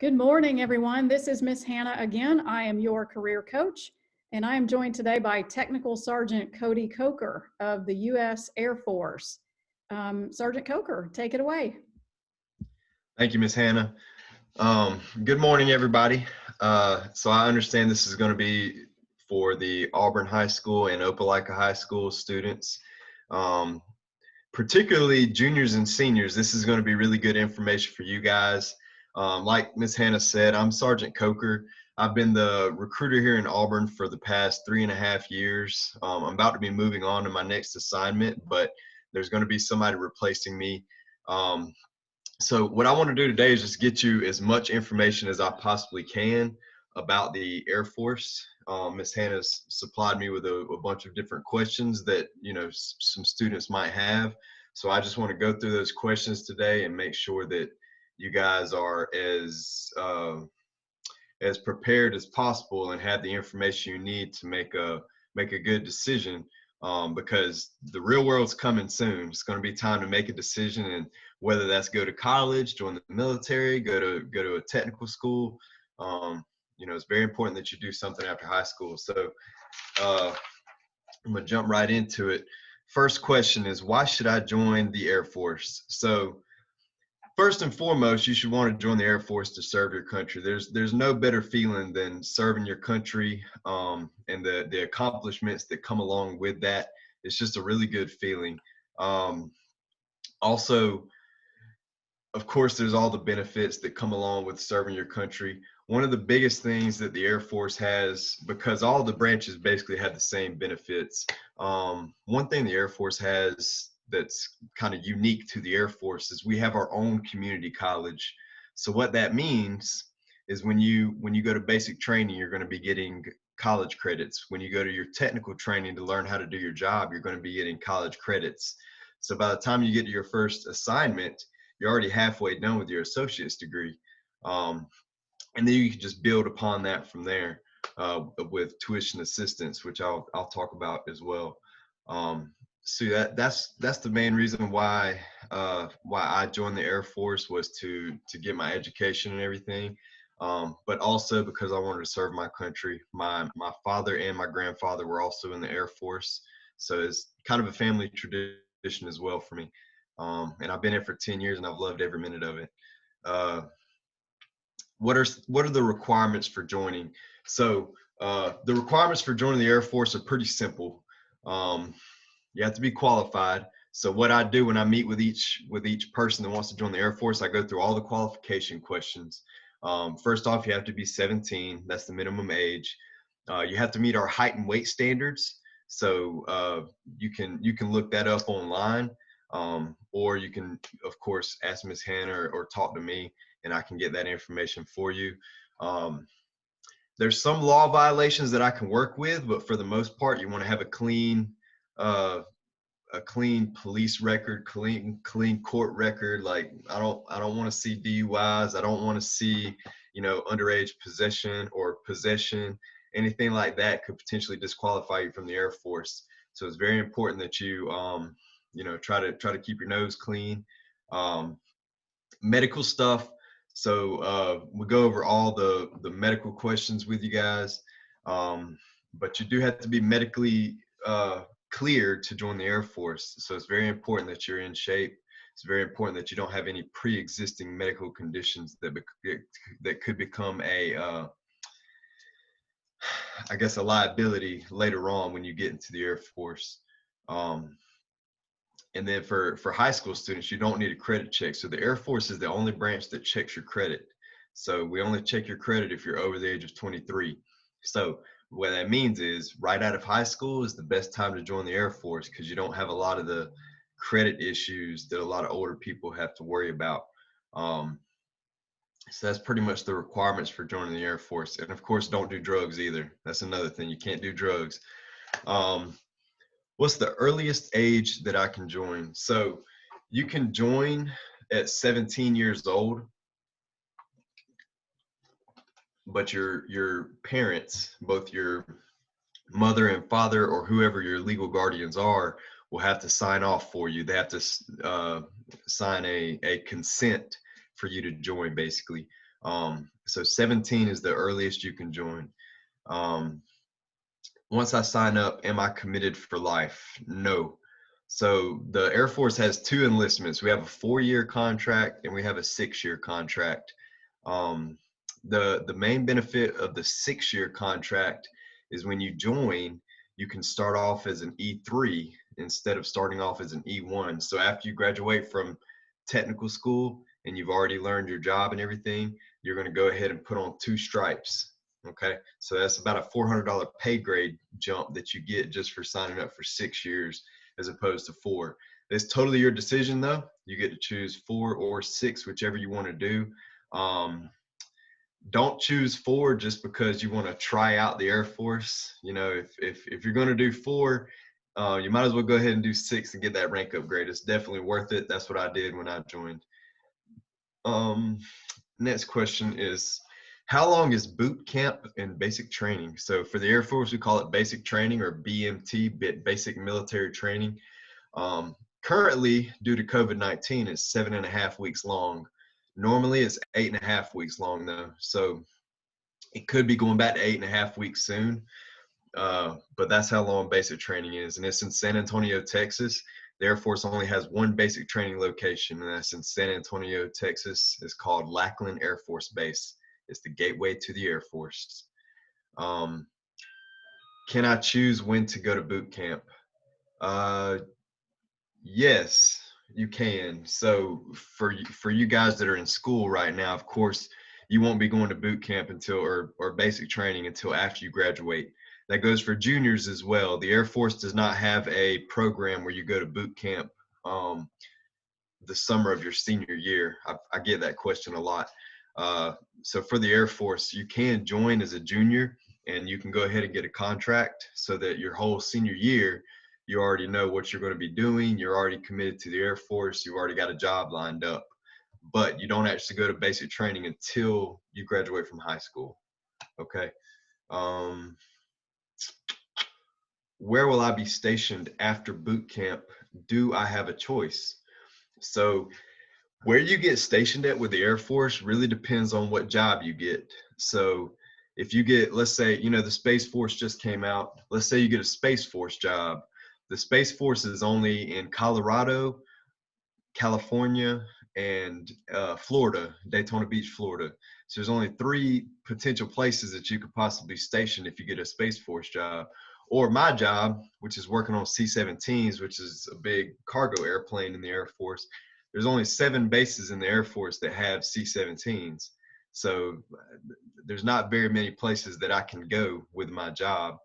Good morning, everyone. This is Miss Hannah again. I am your career coach, and I am joined today by Technical Sergeant Cody Coker of the U.S. Air Force. Sergeant Coker, take it away. Thank you, Miss Hannah. Good morning, everybody. So I understand this is going to be for the Auburn High School and Opelika High School students, particularly juniors and seniors. This is going to be really good information for you guys. Like Miss Hannah said, I'm Sergeant Coker. I've been the recruiter here in Auburn for the past 3.5 years. I'm about to be moving on to my next assignment, but there's going to be somebody replacing me. So what I want to do today is just get you as much information as I possibly can about the Air Force. Ms. Hannah's supplied me with a bunch of different questions that, some students might have. So I just want to go through those questions today and make sure that you guys are as prepared as possible and have the information you need to make a good decision. Because the real world's coming soon. It's going to be time to make a decision, and whether that's go to college, join the military, go to a technical school. It's very important that you do something after high school. So I'm going to jump right into it. First question is, why should I join the Air Force? So first and foremost, you should want to join the Air Force to serve your country. There's no better feeling than serving your country, and the accomplishments that come along with that. It's just a really good feeling. Also, of course, there's all the benefits that come along with serving your country. One of the biggest things that the Air Force has, because all the branches basically have the same benefits, one thing the Air Force has that's kind of unique to the Air Force is we have our own community college. So what that means is when you go to basic training, you're going to be getting college credits. When you go to your technical training to learn how to do your job, you're going to be getting college credits. So by the time you get to your first assignment, you're already halfway done with your associate's degree. And then you can just build upon that from there with tuition assistance, which I'll talk about as well. So that's the main reason why I joined the Air Force, was to get my education and everything, but also because I wanted to serve my country. My father and my grandfather were also in the Air Force, so it's kind of a family tradition as well for me. And I've been here for 10 years and I've loved every minute of it. What are the requirements for joining? So the requirements for joining the Air Force are pretty simple. You have to be qualified. So what I do when I meet with each person that wants to join the Air Force, I go through all the qualification questions. First off, you have to be 17. That's the minimum age. You have to meet our height and weight standards. So you can look that up online, or you can, of course, ask Ms. Hannah or talk to me, and I can get that information for you. There's some law violations that I can work with, but for the most part, you want to have a clean police record, clean court record. Like I don't want to see DUIs. I don't want to see, underage possession, anything like that could potentially disqualify you from the Air Force. So it's very important that you, try to keep your nose clean. Medical stuff. So we'll go over all the medical questions with you guys. But you do have to be medically cleared to join the Air Force. So it's very important that you're in shape. It's very important that you don't have any pre-existing medical conditions that could become a liability later on when you get into the Air Force. And then for high school students, you don't need a credit check. So the Air Force is the only branch that checks your credit. So we only check your credit if you're over the age of 23. So what that means is right out of high school is the best time to join the Air Force, because you don't have a lot of the credit issues that a lot of older people have to worry about. So that's pretty much the requirements for joining the Air Force. And of course, don't do drugs either. That's another thing. You can't do drugs. What's the earliest age that I can join? So you can join at 17 years old, but your parents, both your mother and father or whoever your legal guardians are, will have to sign off for you. They have to sign a consent for you to join, basically. So 17 is the earliest you can join. Once I sign up, am I committed for life? No. So the Air Force has two enlistments. We have a 4-year contract and we have a 6-year contract. Um, the main benefit of the 6-year contract is when you join, you can start off as an E3 instead of starting off as an E1. So after you graduate from technical school and you've already learned your job and everything, you're going to go ahead and put on 2 stripes. Okay, so that's about a $400 pay grade jump that you get just for signing up for 6 years as opposed to 4. It's totally your decision though. You get to choose 4 or 6, whichever you want to do. Don't choose 4 just because you want to try out the Air Force. You know, if you're going to do 4, you might as well go ahead and do 6 and get that rank upgrade. It's definitely worth it. That's what I did when I joined. Next question is, how long is boot camp and basic training? So for the Air Force, we call it basic training, or BMT, basic military training. Currently, due to COVID-19, it's 7.5 weeks long. Normally it's 8.5 weeks long though. So it could be going back to 8.5 weeks soon. But that's how long basic training is. And it's in San Antonio, Texas. The Air Force only has one basic training location, and that's in San Antonio, Texas. It's called Lackland Air Force Base. It's the gateway to the Air Force. Can I choose when to go to boot camp? Yes, you can. So for you guys that are in school right now, of course, you won't be going to boot camp until or basic training until after you graduate. That goes for juniors as well. The Air Force does not have a program where you go to boot camp the summer of your senior year. I get that question a lot. So for the Air Force, you can join as a junior and you can go ahead and get a contract so that your whole senior year, you already know what you're going to be doing. You're already committed to the Air Force. You've already got a job lined up, but you don't actually go to basic training until you graduate from high school. Okay. Where will I be stationed after boot camp? Do I have a choice? So where you get stationed at with the Air Force really depends on what job you get. So if you get, let's say, you know, the Space Force just came out. Let's say you get a Space Force job. The Space Force is only in Colorado, California, and Florida, Daytona Beach, Florida. So there's only 3 potential places that you could possibly station if you get a Space Force job. Or my job, which is working on C-17s, which is a big cargo airplane in the Air Force. There's only 7 bases in the Air Force that have C-17s. So there's not very many places that I can go with my job.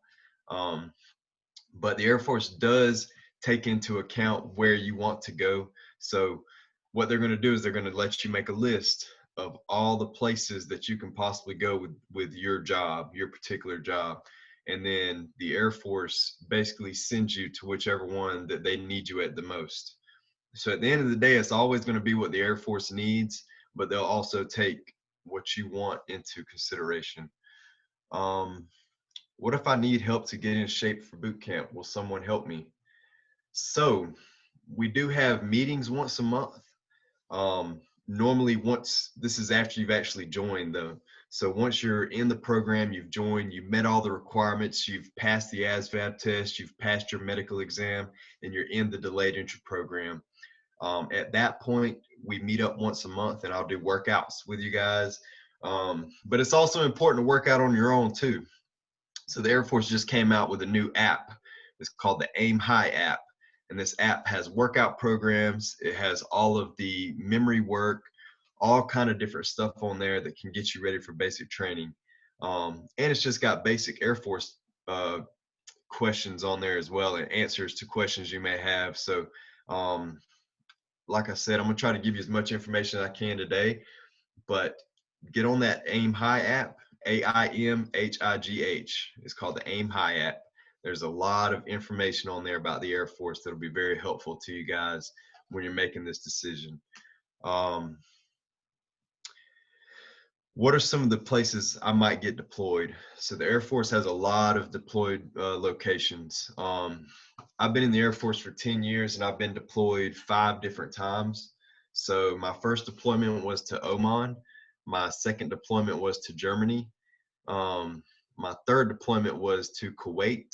But the Air Force does take into account where you want to go. So what they're going to do is they're going to let you make a list of all the places that you can possibly go with your job, your particular job. And then the Air Force basically sends you to whichever one that they need you at the most. So at the end of the day, it's always going to be what the Air Force needs, but they'll also take what you want into consideration. What if I need help to get in shape for boot camp? Will someone help me? So we do have meetings once a month. Normally this is after you've actually joined though. So once you're in the program, you've joined, you've met all the requirements, you've passed the ASVAB test, you've passed your medical exam, and you're in the delayed entry program. At that point, we meet up once a month and I'll do workouts with you guys. But it's also important to work out on your own too. So the Air Force just came out with a new app. It's called the Aim High app. And this app has workout programs. It has all of the memory work, all kind of different stuff on there that can get you ready for basic training. And it's just got basic Air Force questions on there as well, and answers to questions you may have. So like I said, I'm gonna try to give you as much information as I can today, but get on that Aim High app, AIMHIGH. It's called the Aim High app. There's a lot of information on there about the Air Force that'll be very helpful to you guys when you're making this decision. What are some of the places I might get deployed? So the Air Force has a lot of deployed locations. I've been in the Air Force for 10 years and I've been deployed 5 different times. So my first deployment was to Oman. My second deployment was to Germany. Um, my third deployment was to Kuwait.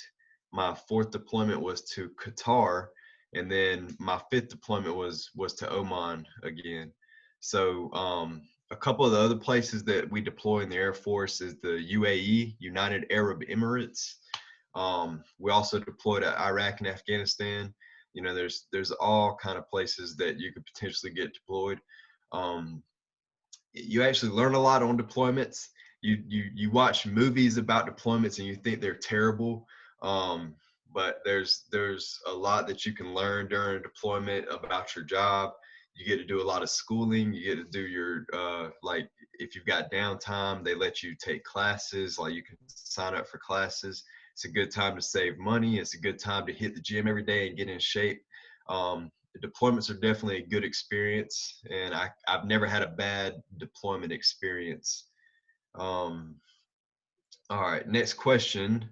My fourth deployment was to Qatar, and then my fifth deployment was to Oman again. So a couple of the other places that we deploy in the Air Force is the UAE, United Arab Emirates. We also deploy to Iraq and Afghanistan. You know, there's all kind of places that you could potentially get deployed. Um, you actually learn a lot on deployments. You watch movies about deployments and you think they're terrible, but there's a lot that you can learn during a deployment about your job. You get to do a lot of schooling. You get to do your like if you've got downtime, they let you take classes. Like you can sign up for classes. It's a good time to save money. It's a good time to hit the gym every day and get in shape. The deployments are definitely a good experience, and I've never had a bad deployment experience. Um, all right, next question.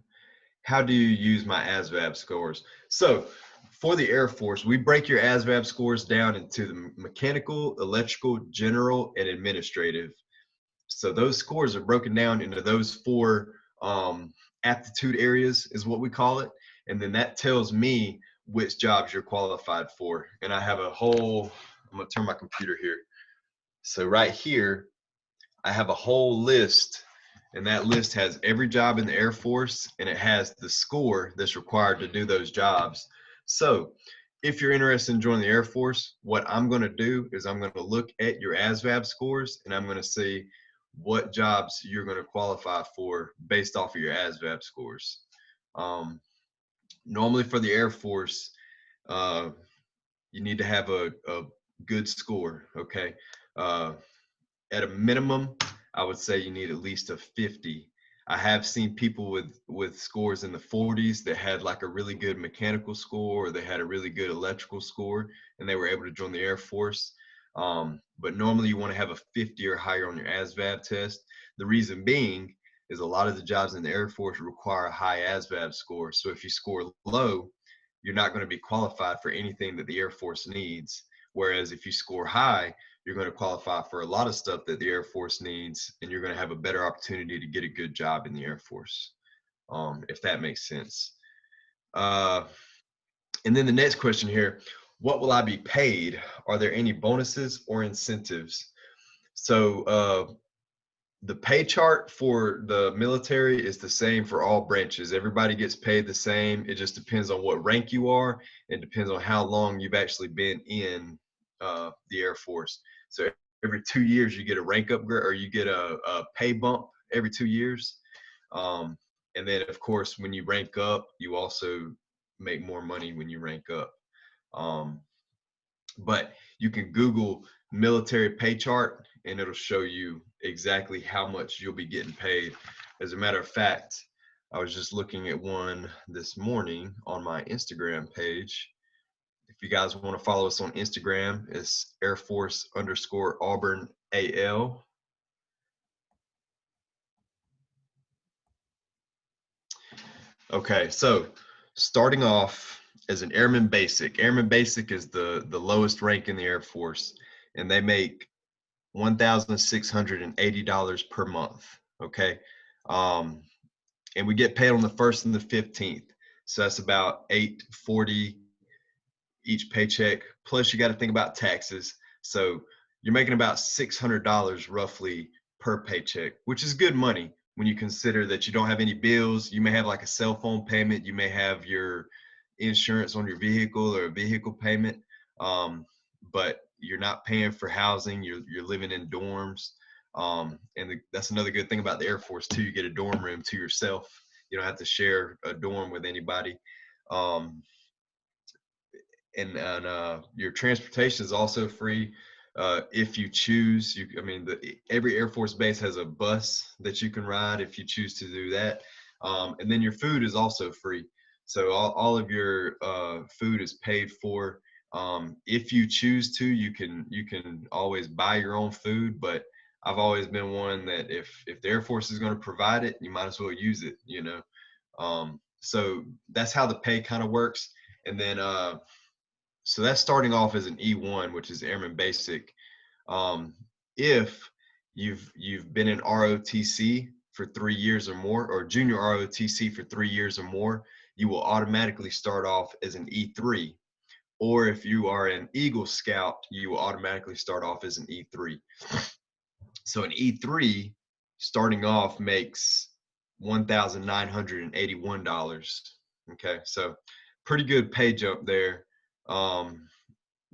How do you use my ASVAB scores? So for the Air Force, we break your ASVAB scores down into the mechanical, electrical, general, and administrative. So those scores are broken down into those four aptitude areas is what we call it. And then that tells me which jobs you're qualified for. And I have a whole, I'm gonna turn my computer here. So right here, I have a whole list, and that list has every job in the Air Force, and it has the score that's required to do those jobs. So if you're interested in joining the Air Force, what I'm going to do is I'm going to look at your ASVAB scores, and I'm going to see what jobs you're going to qualify for based off of your ASVAB scores. Normally for the Air Force, uh, you need to have a good score, okay? At a minimum, I would say you need at least a 50. I have seen people with scores in the 40s that had like a really good mechanical score, or they had a really good electrical score, and they were able to join the Air Force. But normally you want to have a 50 or higher on your ASVAB test. The reason being is a lot of the jobs in the Air Force require a high ASVAB score. So if you score low, you're not going to be qualified for anything that the Air Force needs. Whereas if you score high, you're going to qualify for a lot of stuff that the Air Force needs, and you're going to have a better opportunity to get a good job in the Air Force, if that makes sense. And then the next question here, what will I be paid? Are there any bonuses or incentives? So the pay chart for the military is the same for all branches. Everybody gets paid the same. It just depends on what rank you are. It depends on how long you've actually been in the Air Force. So every 2 years you get a rank upgrade, or you get a pay bump every 2 years. And then of course, when you rank up, you also make more money when you rank up. But you can Google military pay chart and it'll show you exactly how much you'll be getting paid. As a matter of fact, I was just looking at one this morning on my Instagram page. If you guys want to follow us on Instagram, it's Air Force _ Auburn AL. Okay, so starting off as an Airman Basic. Airman Basic is the lowest rank in the Air Force, and they make $1,680 per month. Okay. And we get paid on the 1st and the 15th. So that's about $840 each paycheck. Plus you got to think about taxes. So you're making about $600 roughly per paycheck, which is good money when you consider that you don't have any bills. You may have like a cell phone payment. You may have your insurance on your vehicle or a vehicle payment. But you're not paying for housing. You're living in dorms. That's another good thing about the Air Force too. You get a dorm room to yourself. You don't have to share a dorm with anybody. And your transportation is also free if you choose. Every Air Force base has a bus that you can ride if you choose to do that. And then your food is also free. So all of your food is paid for. If you choose to, you can always buy your own food, but I've always been one that if the Air Force is going to provide it, you might as well use it, you know. So that's how the pay kind of works. And then So that's starting off as an E1, which is Airman Basic. If you've been in ROTC for 3 years or more, or junior ROTC for 3 years or more, you will automatically start off as an E3. Or if you are an Eagle Scout, you will automatically start off as an E3. So an E3 starting off makes $1,981. Okay, so pretty good pay jump there.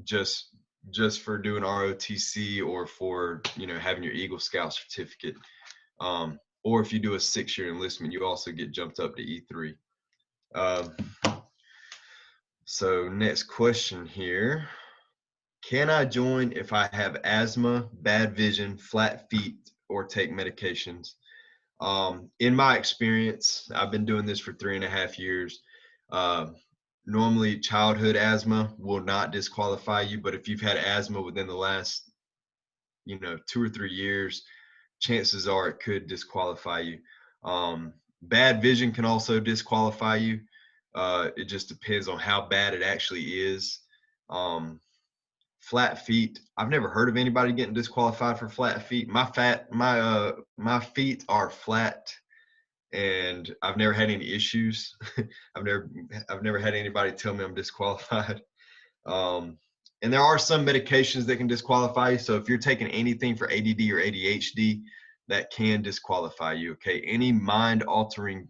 Just just for doing ROTC, or for having your Eagle Scout certificate. Or if you do a 6-year enlistment, you also get jumped up to E3. So next question here. Can I join if I have asthma, bad vision, flat feet, or take medications? In my experience, I've been doing this for 3.5 years. Normally childhood asthma will not disqualify you, but if you've had asthma within the last 2 or 3 years, chances are it could disqualify you. Bad vision can also disqualify you. It just depends on how bad it actually is. Flat feet, I've never heard of anybody getting disqualified for flat feet. My feet are flat, and I've never had any issues. I've never had anybody tell me I'm disqualified. And there are some medications that can disqualify you. So if you're taking anything for ADD or ADHD, that can disqualify you. Okay, any mind-altering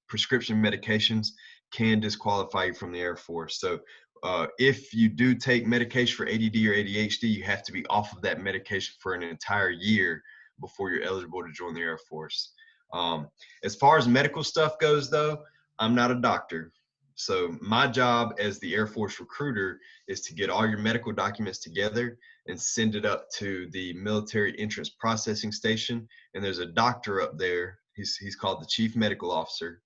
prescription medications can disqualify you from the Air Force. So if you do take medication for ADD or ADHD, you have to be off of that medication for an entire year before you're eligible to join the Air Force. As far as medical stuff goes, though, I'm not a doctor. So my job as the Air Force recruiter is to get all your medical documents together and send it up to the military entrance processing station. And there's a doctor up there. He's called the Chief Medical Officer.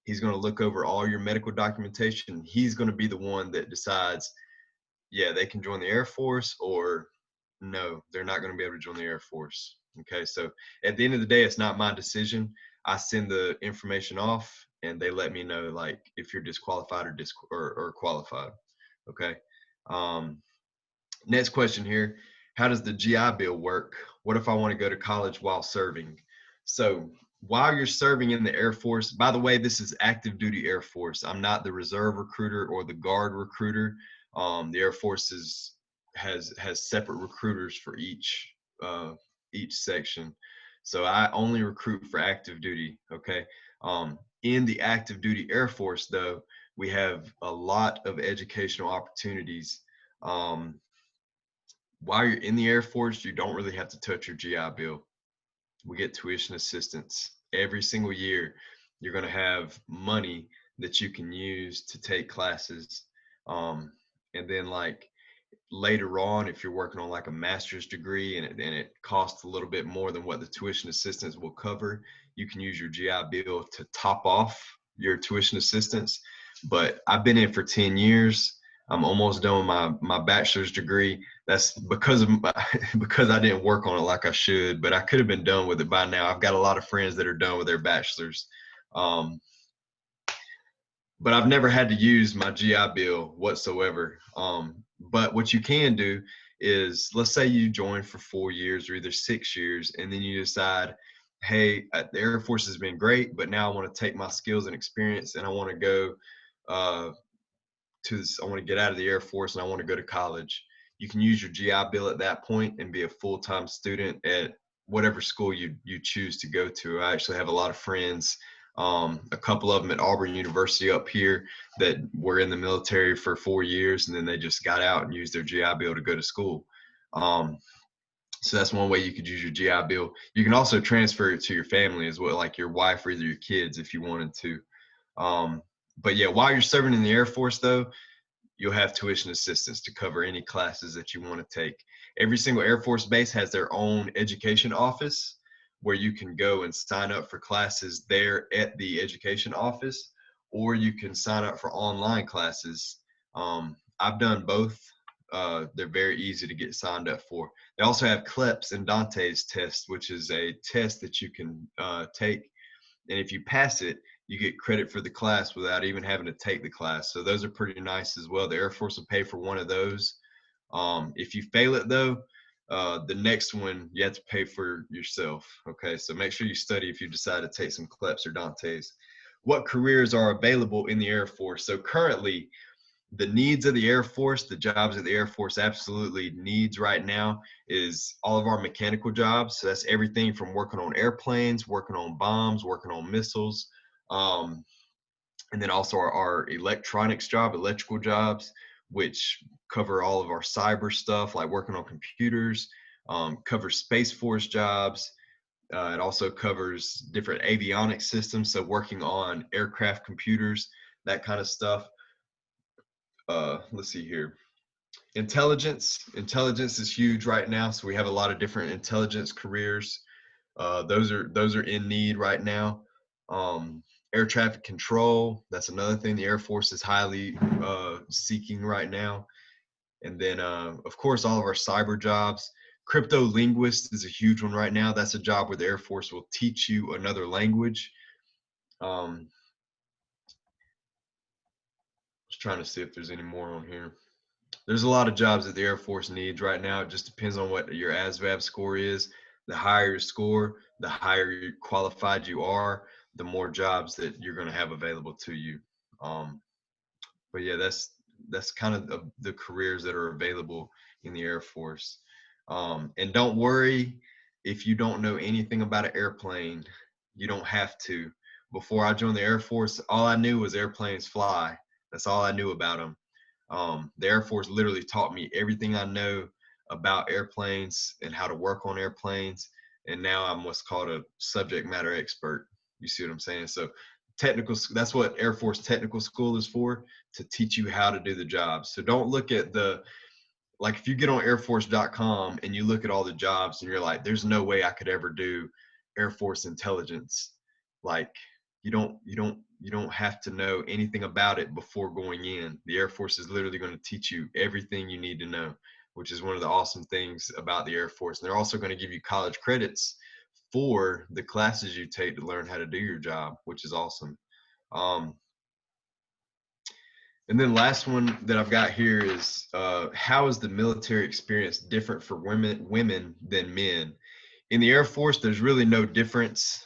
He's going to look over all your medical documentation. He's going to be the one that decides, yeah, they can join the Air Force, or no, they're not going to be able to join the Air Force. Okay, so at the end of the day, it's not my decision. I send the information off, and they let me know, like, if you're disqualified or qualified. Okay. Next question here. How does the GI Bill work? What if I want to go to college while serving? So while you're serving in the Air Force, by the way, this is active duty Air Force. I'm not the reserve recruiter or the guard recruiter. The Air Force has separate recruiters for each section. So I only recruit for active duty. Okay. In the active duty Air Force, though, we have a lot of educational opportunities. While you're in the Air Force, you don't really have to touch your GI Bill. We get tuition assistance every single year. You're going to have money that you can use to take classes. And then, like, later on, if you're working on like a master's degree and it costs a little bit more than what the tuition assistance will cover, you can use your GI Bill to top off your tuition assistance. But I've been in for 10 years. I'm almost done with my bachelor's degree. That's because I didn't work on it like I should, but I could have been done with it by now. I've got a lot of friends that are done with their bachelor's. But I've never had to use my GI Bill whatsoever. But what you can do is, let's say you join for 4 years or either 6 years, and then you decide, hey, the Air Force has been great, but now I want to take my skills and experience, and I want to go I want to get out of the Air Force and I want to go to college. You can use your GI Bill at that point and be a full-time student at whatever school you choose to go to. I actually have a lot of friends, a couple of them at Auburn University up here, that were in the military for 4 years, and then they just got out and used their GI Bill to go to school. So that's one way you could use your GI Bill. You can also transfer it to your family as well, like your wife or either your kids if you wanted to. But yeah, while you're serving in the Air Force, though, you'll have tuition assistance to cover any classes that you want to take. Every single Air Force base has their own education office where you can go and sign up for classes there at the education office, or you can sign up for online classes. I've done both. They're very easy to get signed up for. They also have CLEPS and Dante's test, which is a test that you can take. And if you pass it, you get credit for the class without even having to take the class. So those are pretty nice as well. The Air Force will pay for one of those. If you fail it though, the next one you have to pay for yourself. Okay, so make sure you study if you decide to take some CLEPs or Dantes. What careers are available in the Air Force? So currently, the needs of the Air Force, the jobs that the Air Force absolutely needs right now is all of our mechanical jobs. So that's everything from working on airplanes, working on bombs, working on missiles, um, and then also our electronics job, electrical jobs, which cover all of our cyber stuff, like working on computers, covers Space Force jobs. It also covers different avionics systems, so working on aircraft computers, that kind of stuff. Let's see here. Intelligence is huge right now, so we have a lot of different intelligence careers. Those are in need right now. Air traffic control, that's another thing the Air Force is highly seeking right now. And then of course all of our cyber jobs. Crypto linguist is a huge one right now. That's a job where the Air Force will teach you another language. Just trying to see if there's any more on here. There's a lot of jobs that the Air Force needs right now. It just depends on what your ASVAB score is. The higher your score, the higher qualified you are, the more jobs that you're going to have available to you. But yeah, that's kind of the careers that are available in the Air Force. And don't worry if you don't know anything about an airplane. You don't have to. Before I joined the Air Force, all I knew was airplanes fly. That's all I knew about them. The Air Force literally taught me everything I know about airplanes and how to work on airplanes. And now I'm what's called a subject matter expert. You see what I'm saying? So technical, that's what Air Force Technical School is for, to teach you how to do the job. So don't look at like if you get on airforce.com and you look at all the jobs and you're like, there's no way I could ever do Air Force intelligence. Like you don't have to know anything about it before going in. The Air Force is literally going to teach you everything you need to know, which is one of the awesome things about the Air Force. And they're also going to give you college credits for the classes you take to learn how to do your job, which is awesome. And then last one that I've got here is how is the military experience different for women than men? In the Air Force, there's really no difference.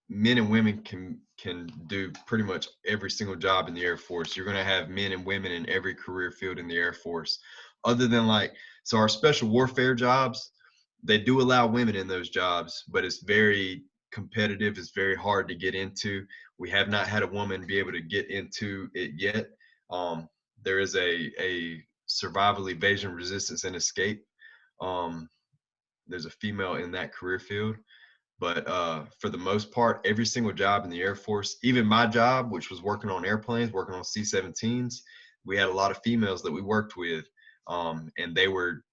Men and women can do pretty much every single job in the Air Force. You're going to have men and women in every career field in the Air Force, other than so our special warfare jobs, they do allow women in those jobs, but it's very competitive. It's very hard to get into. We have not had a woman be able to get into it yet. There is a survival, evasion, resistance, and escape. There's a female in that career field. But for the most part, every single job in the Air Force, even my job, which was working on airplanes, working on C-17s, we had a lot of females that we worked with, and they were,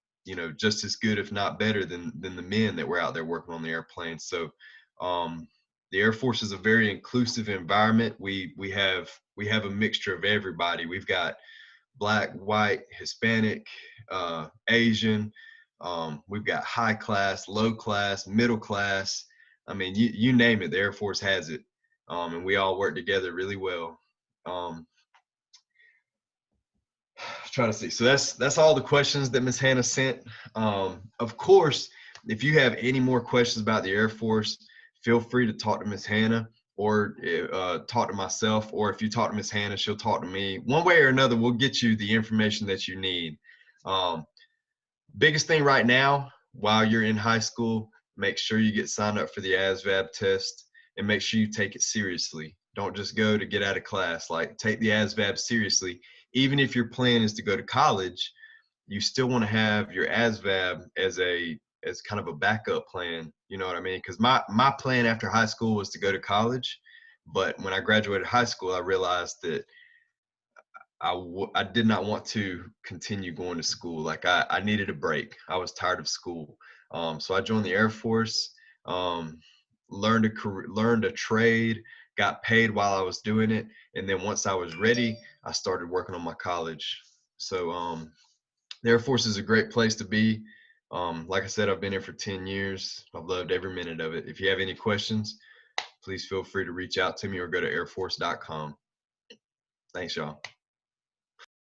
just as good, if not better, than the men that were out there working on the airplanes. So the Air Force is a very inclusive environment. We have a mixture of everybody. We've got Black, white, Hispanic, Asian. We've got high class, low class, middle class. I mean, you name it, the Air Force has it. And we all work together really well. Trying to see. So that's all the questions that Ms. Hannah sent. Of course, if you have any more questions about the Air Force, feel free to talk to Ms. Hannah or talk to myself. Or if you talk to Ms. Hannah, she'll talk to me. One way or another, we'll get you the information that you need. Biggest thing right now, while you're in high school, make sure you get signed up for the ASVAB test and make sure you take it seriously. Don't just go to get out of class. Like, take the ASVAB seriously. Even if your plan is to go to college, you still want to have your ASVAB as kind of a backup plan. You know what I mean? Because my plan after high school was to go to college, but when I graduated high school, I realized that I did not want to continue going to school. Like I needed a break. I was tired of school. So I joined the Air Force, learned a trade, got paid while I was doing it. And then once I was ready, I started working on my college. So the Air Force is a great place to be. Like I said, I've been here for 10 years. I've loved every minute of it. If you have any questions, please feel free to reach out to me or go to airforce.com. Thanks, y'all.